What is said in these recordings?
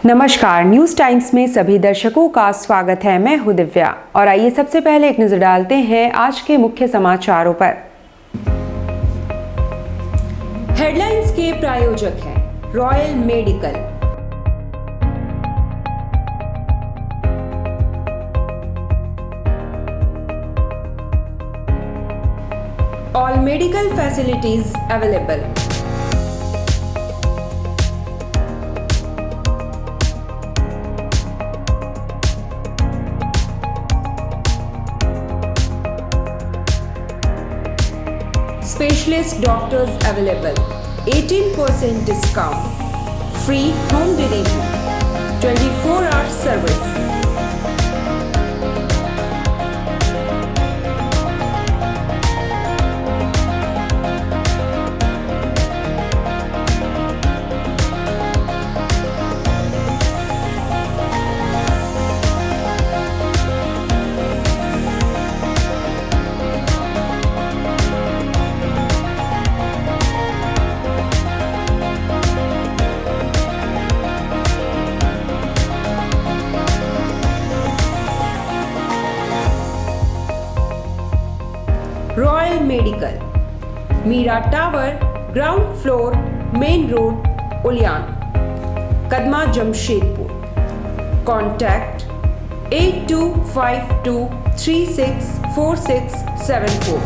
नमस्कार, news times में सभी दर्शकों का स्वागत है। मैं हूं दिव्या और आइए सबसे पहले एक नजर डालते हैं आज के मुख्य समाचारों पर। हेडलाइंस के प्रायोजक हैं royal medical. All medical facilities available. Specialist doctors available. 18% discount. Free home delivery. 24-hour service. Royal medical, Meera tower, ground floor, main road, Uliyan, Kadma, Jamshedpur. Contact 8252364674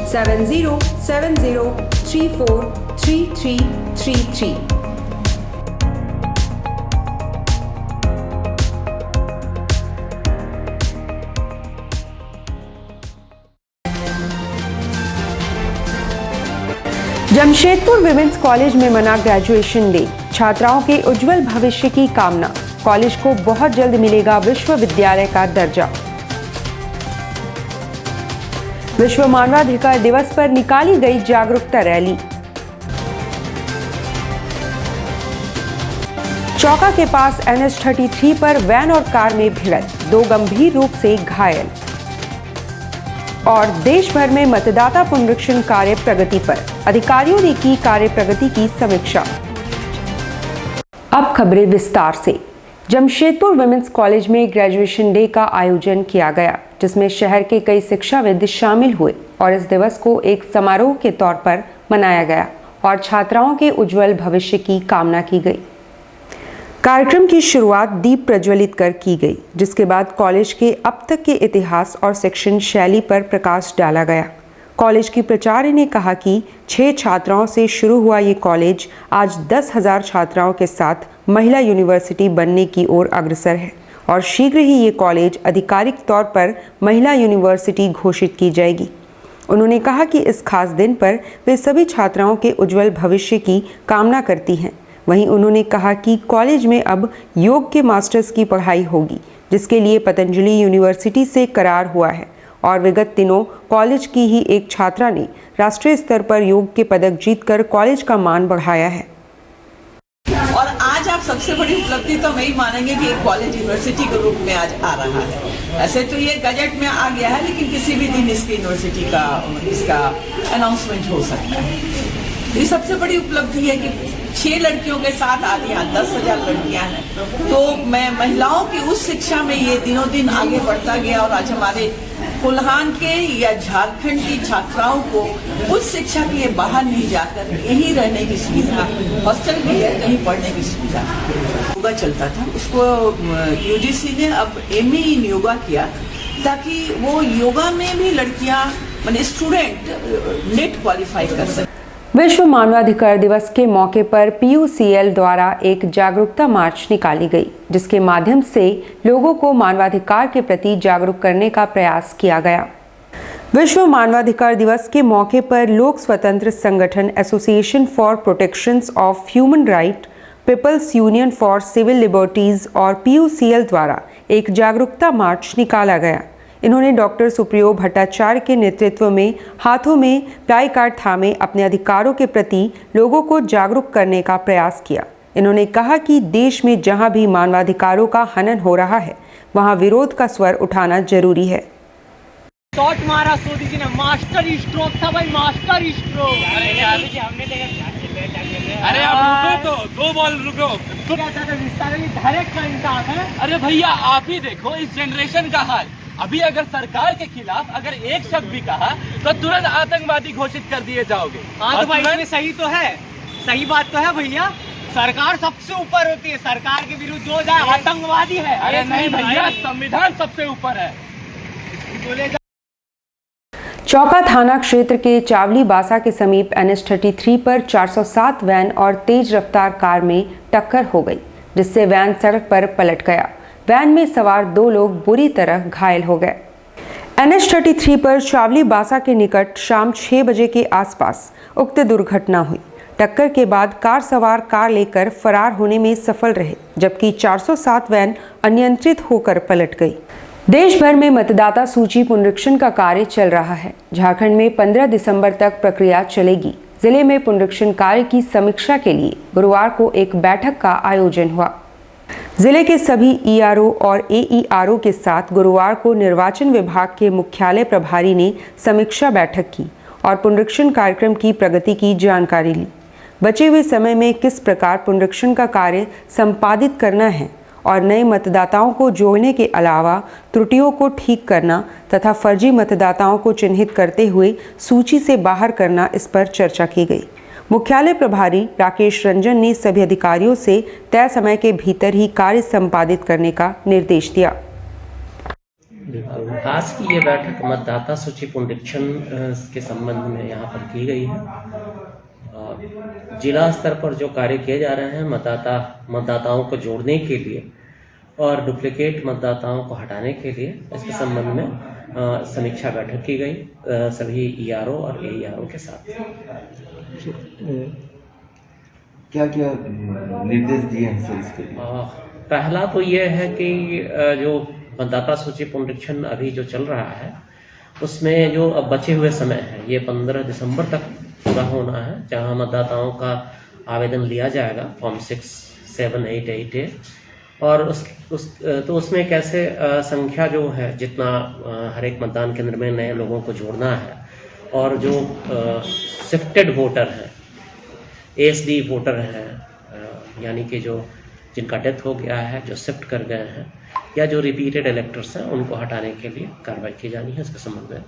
7070343333। Jamshedpur women's college में मना ग्रेजुएशन डे। छात्राओं के उज्जवल भविष्य की कामना। कॉलेज को बहुत जल्द मिलेगा विश्वविद्यालय का दर्जा। विश्व मानवाधिकार दिवस पर निकाली गई जागरूकता रैली। चौका के पास NH-33 पर वैन और कार में भिड़ंत, 2 गंभीर रूप से घायल। और देश भर में मतदाता पुनरीक्षण कार्य प्रगति पर, अधिकारियों ने की कार्य प्रगति की समीक्षा। अब खबरें विस्तार से। जमशेदपुर विमेंस कॉलेज में ग्रेजुएशन डे का आयोजन किया गया, जिसमें शहर के कई शिक्षाविद शामिल हुए और इस दिवस को एक समारोह के तौर पर मनाया गया और छात्राओं के उज्जवल भविष्य की कामना की गई। कार्यक्रम की शुरुआत दीप प्रज्वलित कर की गई, जिसके बाद कॉलेज के अब तक के इतिहास और शिक्षण शैली पर प्रकाश डाला गया। कॉलेज की प्राचार्य ने कहा कि 6 छात्राओं से शुरू हुआ ये कॉलेज आज 10,000 छात्राओं के साथ महिला यूनिवर्सिटी बनने की ओर अग्रसर है और शीघ्र ही ये कॉलेज आधिकारिक तौर पर महिला यूनिवर्सिटी घोषित की जाएगी। उन्होंने कहा कि इस खास दिन पर वे सभी छात्राओं के उज्जवल भविष्य की कामना करती हैं। वहीं उन्होंने कहा कि कॉलेज में अब योग के मास्टर्स की पढ़ाई होगी, जिसके लिए पतंजलि यूनिवर्सिटी से करार हुआ है और विगत दिनों कॉलेज की ही एक छात्रा ने राष्ट्रीय स्तर पर योग के पदक जीतकर कॉलेज का मान बढ़ाया है। और आज आप सबसे बड़ी उपलब्धि तो वही मानेंगे कि एक कॉलेज यूनिवर्सिटी के रूप में आज आ रहा है। ऐसे तो ये गजट में आ गया है, लेकिन किसी भी दिन इसकी यूनिवर्सिटी का इसका अनाउंसमेंट हो सकता है। ये सबसे बड़ी उपलब्धि है कि 6 लड़कियों के साथ आज यहाँ 10,000 लड़कियां हैं। तो मैं महिलाओं की उस शिक्षा में ये दिनों दिन आगे बढ़ता गया और आज हमारे कोल्हान के या झारखंड की छात्राओं को उच्च शिक्षा के लिए बाहर नहीं जाकर यहीं रहने की सुविधा, हॉस्टल भी है, कहीं पढ़ने की सुविधा। योगा चलता था, उसको UGC ने अब MA इन योगा किया ताकि वो योगा में भी लड़कियां माने स्टूडेंट नेट क्वालिफाई कर सके। विश्व मानवाधिकार दिवस के मौके पर PUCL द्वारा एक जागरूकता मार्च निकाली गई, जिसके माध्यम से लोगों को मानवाधिकार के प्रति जागरूक करने का प्रयास किया गया। विश्व मानवाधिकार दिवस के मौके पर लोक स्वतंत्र संगठन association for protection of human right, people's union for civil liberties और PUCL द्वारा एक जागरूकता मार्च निकाला गया। इन्होंने डॉक्टर सुप्रियो भट्टाचार्य के नेतृत्व में हाथों में प्लाई कार्ड थामे अपने अधिकारों के प्रति लोगों को जागरूक करने का प्रयास किया। इन्होंने कहा कि देश में जहां भी मानवाधिकारों का हनन हो रहा है, वहां विरोध का स्वर उठाना जरूरी है। शॉट मारा सोदी जी ने, मास्टर स्ट्रोक था भाई, मास्टर स्ट्रोक। अरे अब रुको तो दो बॉल रुको। डायरेक्ट का इंसान है। अरे भैया आप ही देखो इस जनरेशन का हाल। अभी अगर सरकार के खिलाफ अगर एक शब्द भी कहा तो तुरंत आतंकवादी घोषित कर दिए जाओगे। हाँ तो भाई इसमें सही तो है, सही बात तो है भैया। सरकार सबसे ऊपर होती है, सरकार के विरुद्ध जो जाए आतंकवादी है। अरे नहीं भैया, संविधान सबसे ऊपर है। चौका थाना क्षेत्र के चावली बासा के समीप NH-33 पर 407 वैन और तेज रफ्तार कार में टक्कर हो गई, जिससे वैन सड़क पर पलट गया। वैन में सवार 2 लोग बुरी तरह घायल हो गए। NH-33 पर चावली बासा के निकट शाम 6 बजे के आसपास उक्त दुर्घटना हुई। टक्कर के बाद कार सवार कार लेकर फरार होने में सफल रहे, जबकि 407 वैन अनियंत्रित होकर पलट गई। देश भर में मतदाता सूची पुनरीक्षण का कार्य चल रहा है। झारखंड में 15 दिसंबर तक प्रक्रिया चलेगी। जिले में पुनरीक्षण कार्य की समीक्षा के लिए गुरुवार को एक बैठक का आयोजन हुआ। जिले के सभी ERO और AERO के साथ गुरुवार को निर्वाचन विभाग के मुख्यालय प्रभारी ने समीक्षा बैठक की और पुनरीक्षण कार्यक्रम की प्रगति की जानकारी ली। बचे हुए समय में किस प्रकार पुनरीक्षण का कार्य संपादित करना है और नए मतदाताओं को जोड़ने के अलावा त्रुटियों को ठीक करना तथा फर्जी मतदाताओं को चिन्हित करते हुए सूची से बाहर करना, इस पर चर्चा की गई। मुख्यालय प्रभारी राकेश रंजन ने सभी अधिकारियों से तय समय के भीतर ही कार्य संपादित करने का निर्देश दिया। आज की ये बैठक मतदाता सूची पुनरीक्षण के संबंध में यहाँ पर की गई है। जिला स्तर पर जो कार्य किए जा रहे हैं मतदाताओं को जोड़ने के लिए और डुप्लीकेट मतदाताओं को हटाने के लिए, इसके संबंध में समीक्षा बैठक की गई सभी ERO और AERO के साथ। क्या क्या निर्देश दिए हैं सर इसके लिए? पहला तो ये है कि जो मतदाता सूची पुनरीक्षण अभी जो चल रहा है उसमें जो अब बचे हुए समय है ये 15 दिसंबर तक पूरा होना है, जहां मतदाताओं का आवेदन लिया जाएगा फॉर्म 6, 7, 8, 8A और तो उसमें कैसे संख्या जो है जितना हर एक मतदान केंद्र में नए लोगों को जोड़ना है और जो शिफ्टेड वोटर हैं, ASD वोटर हैं, यानी कि जो जिनका डेथ हो गया है, जो शिफ्ट कर गए हैं या जो रिपीटेड इलेक्टर्स हैं, उनको हटाने के लिए कार्रवाई की जानी है। इसके संबंध में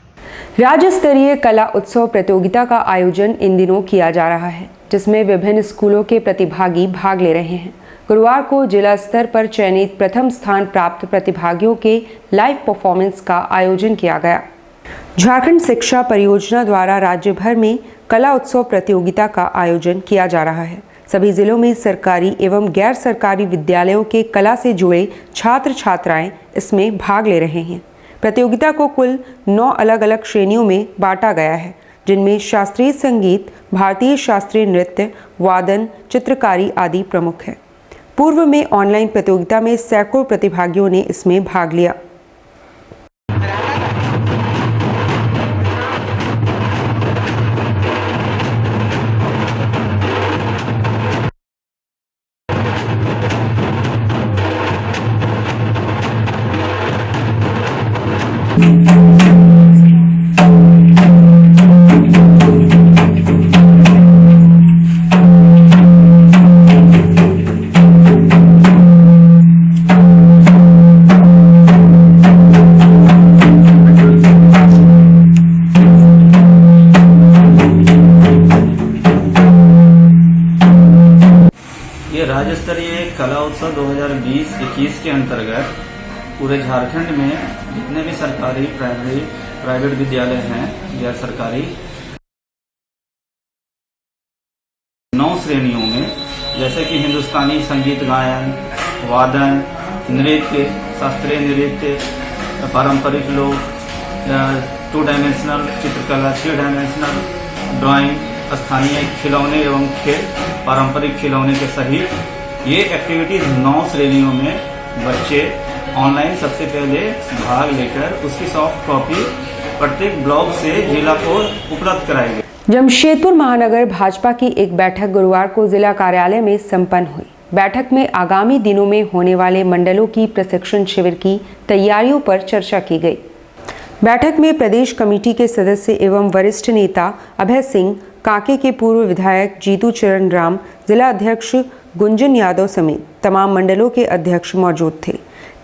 राज्य स्तरीय कला उत्सव प्रतियोगिता का आयोजन इन दिनों किया जा रहा है, जिसमें विभिन्न स्कूलों के प्रतिभागी भाग ले रहे हैं। गुरुवार को जिला स्तर पर चयनित प्रथम स्थान प्राप्त प्रतिभागियों के लाइव परफॉर्मेंस का आयोजन किया गया। झारखंड शिक्षा परियोजना द्वारा राज्य भर में कला उत्सव प्रतियोगिता का आयोजन किया जा रहा है। सभी जिलों में सरकारी एवं गैर सरकारी विद्यालयों के कला से जुड़े छात्र छात्राएं इसमें भाग ले रहे हैं। प्रतियोगिता को कुल 9 अलग अलग श्रेणियों में बांटा गया है, जिनमें शास्त्रीय संगीत, भारतीय शास्त्रीय नृत्य, वादन, चित्रकारी आदि प्रमुख है। पूर्व में ऑनलाइन प्रतियोगिता में सैकड़ों प्रतिभागियों ने इसमें भाग लिया। राज्य स्तरीय कला उत्सव 2020-21 के अंतर्गत पूरे झारखंड में जितने भी सरकारी प्राइवेट विद्यालय हैं, गैर सरकारी 9 श्रेणियों में, जैसे कि हिंदुस्तानी संगीत गायन, वादन, नृत्य, शास्त्रीय नृत्य, पारंपरिक लोक, 2 डायमेंशनल चित्रकला, 3 डायमेंशनल ड्राइंग, स्थानीय खिलौने एवं खेल, पारंपरिक खिलौने के सहित ये एक्टिविटीज 9 श्रेणियों में बच्चे ऑनलाइन सबसे पहले भाग लेकर उसकी सॉफ्ट कॉपी प्रत्येक ब्लॉक से जिला को उपलब्ध कराएंगे। जमशेदपुर महानगर भाजपा की एक बैठक गुरुवार को जिला कार्यालय में संपन्न हुई। बैठक में आगामी दिनों में होने वाले मंडलों की प्रशिक्षण शिविर की तैयारियों पर चर्चा की गई। बैठक में प्रदेश कमेटी के सदस्य एवं वरिष्ठ नेता अभय सिंह, कांके के पूर्व विधायक जीतू चरण राम, जिला अध्यक्ष गुंजन यादव समेत तमाम मंडलों के अध्यक्ष मौजूद थे।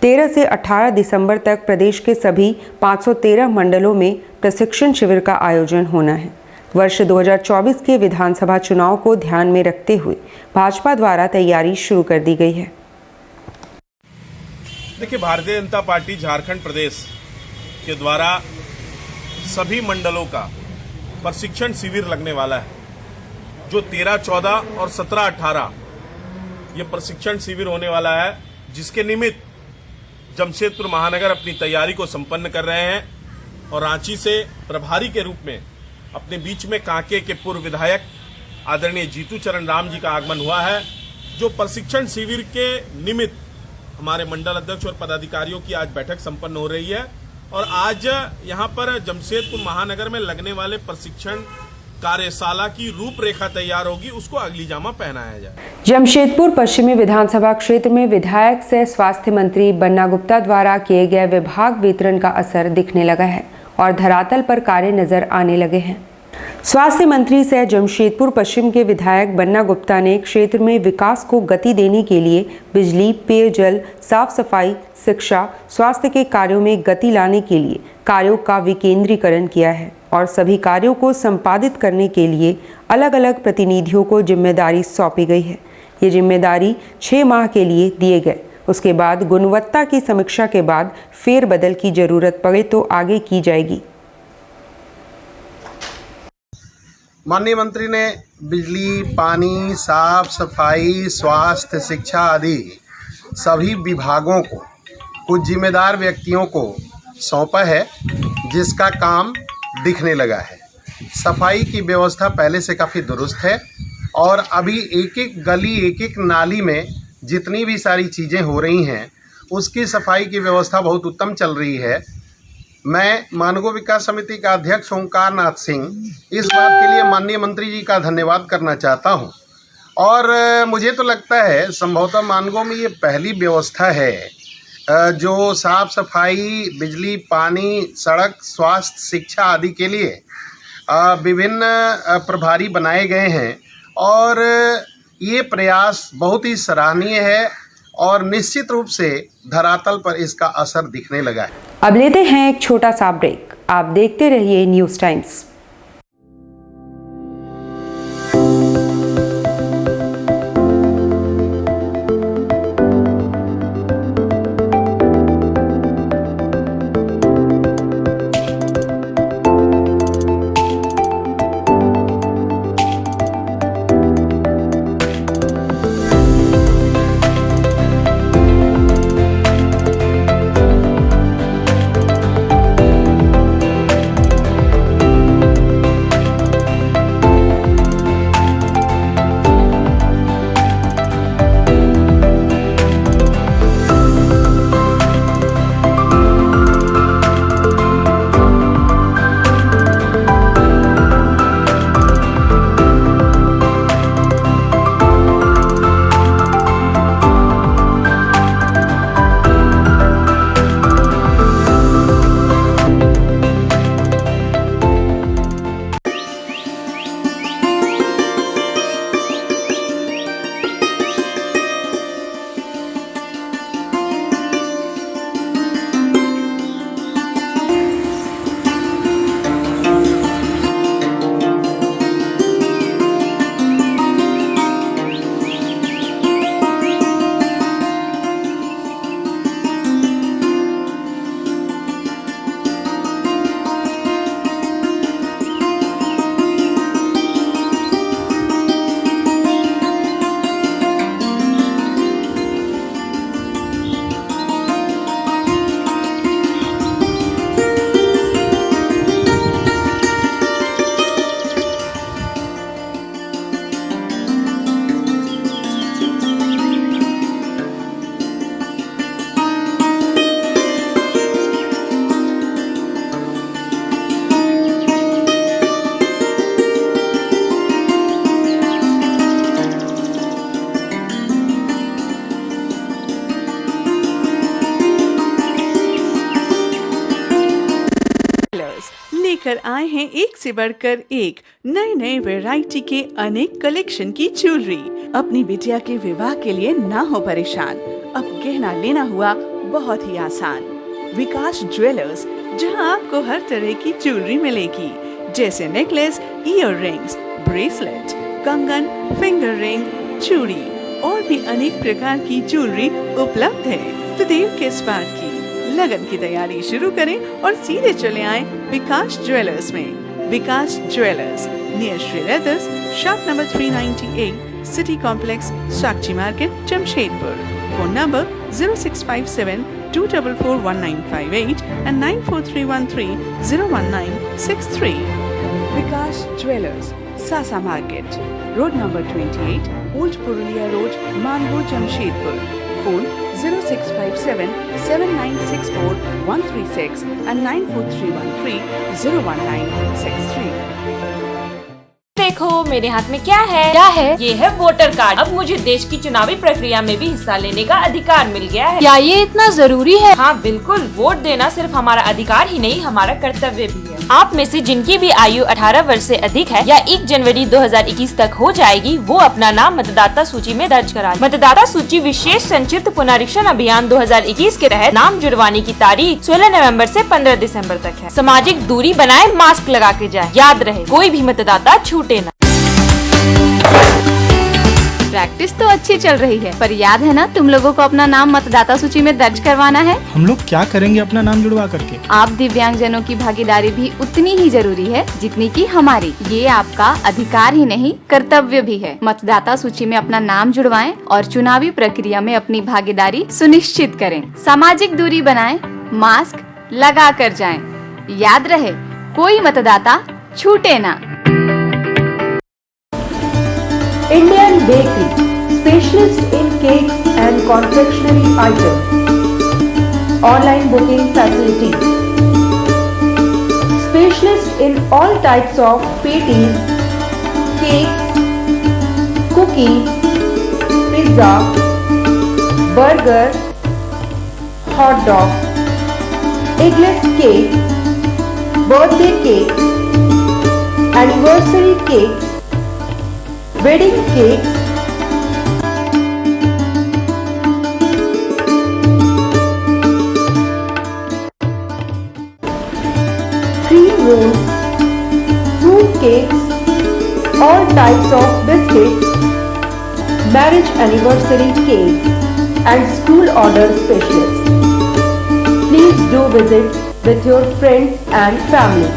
13 से 18 दिसंबर तक प्रदेश के सभी 513 मंडलों में प्रशिक्षण शिविर का आयोजन होना है। वर्ष 2024 के विधानसभा चुनाव को ध्यान में रखते हुए भाजपा द्वारा तैयारी शुरू कर दी गई है। देखिए, भारतीय जनता पार्टी झारखंड प्रदेश के द्वारा सभी मंडलों का प्रशिक्षण शिविर लगने वाला है, जो 13, 14 और 17, 18 ये प्रशिक्षण शिविर होने वाला है, जिसके निमित्त जमशेदपुर महानगर अपनी तैयारी को संपन्न कर रहे हैं और रांची से प्रभारी के रूप में अपने बीच में कांके के पूर्व विधायक आदरणीय जीतू चरण राम जी का आगमन हुआ है, जो प्रशिक्षण शिविर के निमित्त हमारे मंडल अध्यक्ष और पदाधिकारियों की आज बैठक संपन्न हो रही है। और आज यहां पर जमशेदपुर महानगर में लगने वाले प्रशिक्षण कार्यशाला की रूपरेखा तैयार होगी, उसको अगली जामा पहनाया जाए। जमशेदपुर पश्चिमी विधानसभा क्षेत्र में विधायक से स्वास्थ्य मंत्री बन्ना गुप्ता द्वारा किए गए विभाग वितरण का असर दिखने लगा है और धरातल पर कार्य नजर आने लगे हैं। स्वास्थ्य मंत्री से जमशेदपुर पश्चिम के विधायक बन्ना गुप्ता ने क्षेत्र में विकास को गति देने के लिए बिजली, पेयजल, साफ सफाई, शिक्षा, स्वास्थ्य के कार्यों में गति लाने के लिए कार्यों का विकेंद्रीकरण किया है और सभी कार्यों को संपादित करने के लिए अलग अलग प्रतिनिधियों को जिम्मेदारी सौंपी गई है। ये जिम्मेदारी 6 माह के लिए दिए गए। उसके बाद गुणवत्ता की समीक्षा के बाद फेरबदल की जरूरत पड़े तो आगे की जाएगी। माननीय मंत्री ने बिजली, पानी, साफ सफाई, स्वास्थ्य, शिक्षा आदि सभी विभागों को कुछ जिम्मेदार व्यक्तियों को सौंपा है, जिसका काम दिखने लगा है। सफाई की व्यवस्था पहले से काफ़ी दुरुस्त है और अभी एक एक गली, एक एक नाली में जितनी भी सारी चीज़ें हो रही हैं, उसकी सफाई की व्यवस्था बहुत उत्तम चल रही है। मैं मानगो विकास समिति का अध्यक्ष ओंकार नाथ सिंह इस बात के लिए माननीय मंत्री जी का धन्यवाद करना चाहता हूं। और मुझे तो लगता है संभवतः मानगो में ये पहली व्यवस्था है जो साफ सफाई, बिजली, पानी, सड़क, स्वास्थ्य, शिक्षा आदि के लिए विभिन्न प्रभारी बनाए गए हैं और ये प्रयास बहुत ही सराहनीय है और निश्चित रूप से धरातल पर इसका असर दिखने लगा है। अब लेते हैं एक छोटा सा ब्रेक। आप देखते रहिए न्यूज़ टाइम्स। लेकर आए हैं एक से बढ़कर एक नए नए वैरायटी के अनेक कलेक्शन की ज्वेलरी। अपनी बिटिया के विवाह के लिए ना हो परेशान, अब गहना लेना हुआ बहुत ही आसान। विकास ज्वेलर्स, जहां आपको हर तरह की ज्वेलरी मिलेगी, जैसे नेकलेस, इयर रिंग्स, ब्रेसलेट, कंगन, फिंगर रिंग, चूड़ी और भी अनेक प्रकार की ज्वेलरी उपलब्ध है। तो देर किस बात की, लगन की तैयारी शुरू करें और सीधे चले आए विकास ज्वेलर्स में। Vikas jewellers near Shri leathers, shop number 398, city complex, Sakshi market, Jamshedpur. Phone number 0657 244 1958 and 94313 01963. Vikas Jewelers, Sasa Market, Road number 28, Old Purulia Road, Mango, Jamshedpur. Phone 0657 7964 136 and 94313 01963. देखो मेरे हाथ में क्या है? क्या है? ये है वोटर कार्ड। अब मुझे देश की चुनावी प्रक्रिया में भी हिस्सा लेने का अधिकार मिल गया है। क्या ये इतना जरूरी है? हाँ बिल्कुल, वोट देना सिर्फ हमारा अधिकार ही नहीं, हमारा कर्तव्य भी है। आप में से जिनकी भी आयु 18 वर्ष से अधिक है या 1 जनवरी 2021 तक हो जाएगी, वो अपना नाम मतदाता सूची में दर्ज करा। मतदाता सूची विशेष संक्षिप्त पुनरीक्षण अभियान 2021 के तहत नाम जुड़वाने की तारीख 16 नवंबर से 15 दिसंबर तक है। सामाजिक दूरी बनाए, मास्क लगा के जाए। याद रहे, कोई भी मतदाता छूटे न। प्रैक्टिस तो अच्छी चल रही है, पर याद है ना तुम लोगों को अपना नाम मतदाता सूची में दर्ज करवाना है। हम लोग क्या करेंगे अपना नाम जुड़वा करके? आप दिव्यांगजनों की भागीदारी भी उतनी ही जरूरी है जितनी की हमारी। ये आपका अधिकार ही नहीं, कर्तव्य भी है। मतदाता सूची में अपना नाम जुड़वाएं और चुनावी प्रक्रिया में अपनी भागीदारी सुनिश्चित करें। सामाजिक दूरी बनाएं, मास्क लगा कर जाएं। याद रहे, कोई मतदाता छूटे ना। Indian Bakery, specialist in cakes and confectionery items. Online booking facilities. Specialist in all types of patties, cakes, cookies, pizza, burger, hot dog, eggless cake, birthday cake, anniversary cakes, wedding cakes, cream rolls, fruit cakes, all types of biscuits, marriage anniversary cake and school order specialists. Please do visit with your friends and family.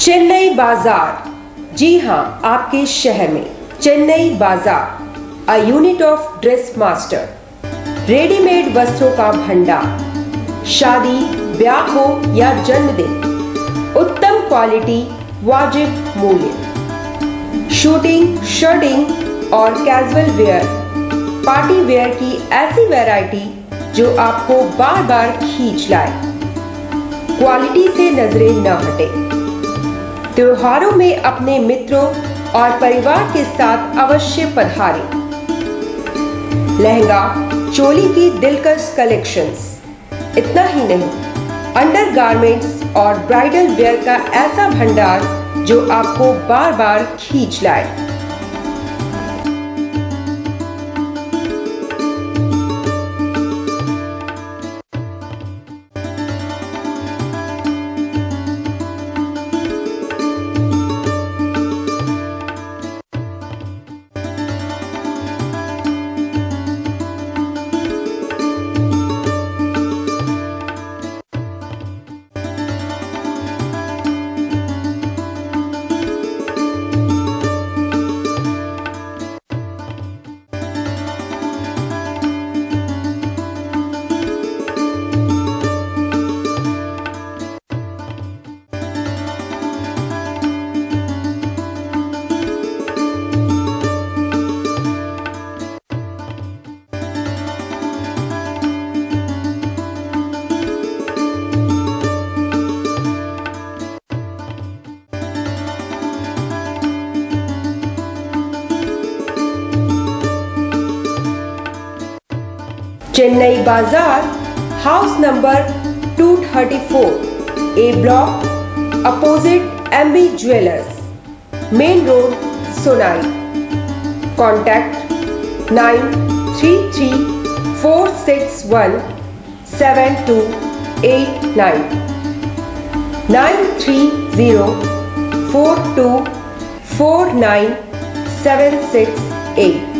Chennai बाजार, जी हां, आपके शहर में चेन्नई बाजार, a unit of dress master, readymade वस्त्रों का भंडार। शादी, ब्याह हो या जन्मदिन, उत्तम क्वालिटी, वाजिब मूल्य। शूटिंग, शर्टिंग और कैजुअल वेयर, पार्टी वेयर की ऐसी वैरायटी जो आपको बार बार खींच लाए। क्वालिटी से नजरें न हटे। त्योहारों में अपने मित्रों और परिवार के साथ अवश्य पधारें। लहंगा, चोली की दिलकश कलेक्शंस। इतना ही नहीं, अंडरगारमेंट्स और ब्राइडल वेयर का ऐसा भंडार जो आपको बार बार खींच लाए। चेन्नई बाजार, house number 234, A block, opposite MB jewellers, main road, Sonai. Contact 9334617289 9304249768।